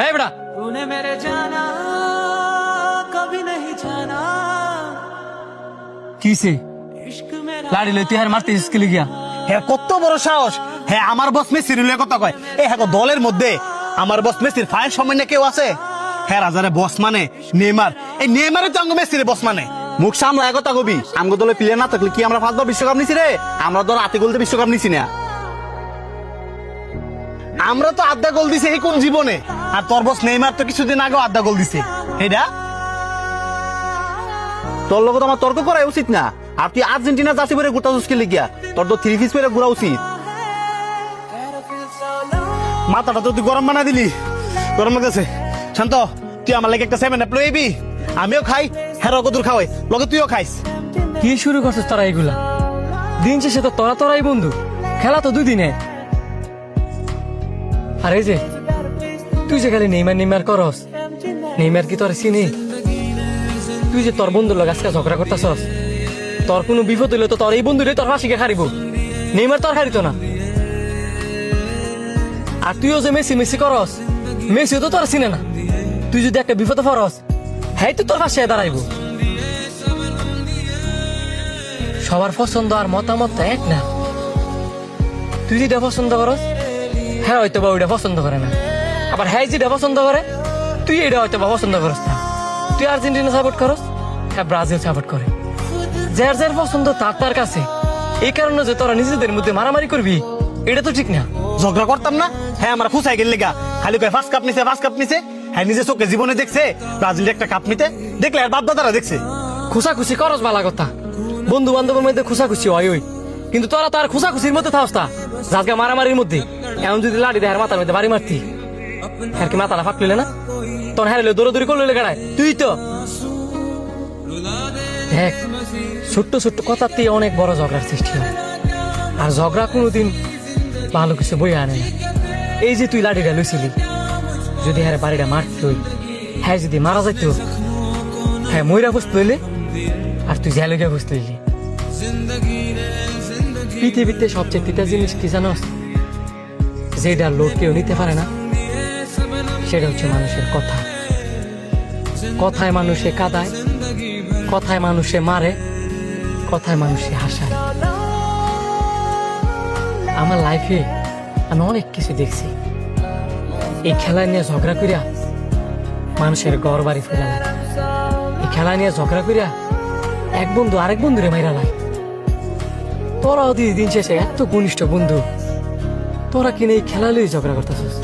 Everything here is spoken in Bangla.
এই বেটা तूने मेरे जाना कभी नहीं जाना কিসে इश्क मेरा লাড়ি লই তুই আর মারতেছিস কি লিগিয়া? হ্যাঁ কত বড় সাহস, হ্যাঁ আমার বস মেসির লইয়া কথা কয়। এই হ্যাঁ দলের মধ্যে আমার বস মেসির ফাইল সামনে কেউ আছে? হ্যাঁ রাজারে বস মানে নেইমার, এই নেইমারে তো আঙ্গ মেসির বস মানে। মুখ সামলায় কথা কবি, আমগো দলে প্লেয়ার না থাকলে কি আমরা 5 বার বিশ্বকাপ নিছি রে? আমরা দল আতি গোলতে বিশ্বকাপ নিছি না। আমরা তো আধা গোল দিছে এই কোন জীবনে, আর তোর বস নেইমার তো কিছুদিন আগে আধা গোল দিছে। এটা তোর লগত আমার তর্ক করা উচিত না। আর তুই আর্জেন্টিনা জার্সি পরে গোটা চুস্কে লিগিয়া, তোর তো 3 পিস পরে ঘোরা উচিত। মাথাটা তো তুই গরম বানা দিলি, গরম লাগতেছে। শান্ত, তুই আমার লাগে একটা 7 আপ লইবি, আমিও খাই, হেরো কদুর খাওয়াই, লগে তুইও খাইস। কি শুরু করছিস তোরা এগুলা? দিন শেষে তো তোরাই বন্ধু, খেলা তো 2 দিনে। আর এই যে তুই যে খালি নেইমার করস, নেইমার কি তোর চিনি? তুই যে তোর বন্ধুর লগে আজকে ঝগড়া করতেছস, তোর কোনো বিপদ হইলে তো তোর এই বন্ধুরে তোর ফাঁসিকে খারিব, নেইমার তোর খারিত না। আর তুইও যে মেসি করস, মেসিও তো তোর চিনে না। তুই যদি একটা বিপদে পড়স, হ্যাঁ তো তোর ফাঁসিয়ে দাঁড়াইব। সবার পছন্দ আর মতামত তো এক না। তুই যেটা পছন্দ করস, হ্যাঁ হয়তো বা ওইটা পছন্দ করে না। আবার হ্যাঁ যেটা পছন্দ করে, তুই এটা হয়তো বা পছন্দ করস না। তুই আর্জেন্টিনা সাপোর্ট করস, হ্যাঁ ব্রাজিল সাপোর্ট করে। যার পছন্দ তার কাছে। এই কারণে যে তোরা নিজেদের মধ্যে মারামারি করবি, এটা তো ঠিক না। ঝগড়া করতাম না, হ্যাঁ আমরা খুশাই গেল লেগা, খালি কয় ফার্স্ট কাপ নিছে, হ্যাঁ নিজে চোখে জীবনে দেখছে ব্রাজিলের একটা কাপ নিতে, দেখলে আর বাপ দাদারা দেখছে। খুশাখুশি করস বালা কথা, বন্ধু বান্ধবের মধ্যে খুশাখুশি হয় ওই, কিন্তু তোরা তো আর খুশাখুশির মধ্যে থাকস না, আজকে মারামারির মধ্যে। এমন যদি লাড়ি দেয় মাথার মধ্যে বাড়ি মারতি, হ্যাঁ কি মাথাটা ফাঁক লইলে না? তোর হ্যাঁ দৌড়াদৌড়ি করলে গাড়ায় তুই তো দেখ, ছোট্ট কথাতে অনেক বড় ঝগড়ার সৃষ্টি হয়। আর ঝগড়া কোনোদিন ভালো কিছু বই আনে না। এই যে তুই লাঠিটা লইছিলি, যদি হ্যাঁ বাড়িটা মারত, হ্যাঁ যদি মারা যাইত, হ্যাঁ ময়রা বসতে লইলে, আর তুই জ্যালগা বসতে লইলি। পৃথিবীতে সবচেয়ে তিতা জিনিস কি জানোস? যেটার লোক কেউ নিতে পারে না, সেটা হচ্ছে মানুষের কথা। কথায় মানুষে কাঁদায়, কথায় মানুষে মারে, কথায় মানুষে হাসায়। আমার লাইফে আমি অনেক কিছু দেখছি। এই খেলা নিয়ে ঝগড়া করিয়া মানুষের ঘর বাড়ি ফেরা লাগে। এই খেলা নিয়ে ঝগড়া করিয়া এক বন্ধু আরেক বন্ধুরে মাইরা লাগে। তোরাও দিন শেষে এত ঘনিষ্ঠ বন্ধু, তোরা কিনে এই খেলা লই ঝগড়া করতেছিস।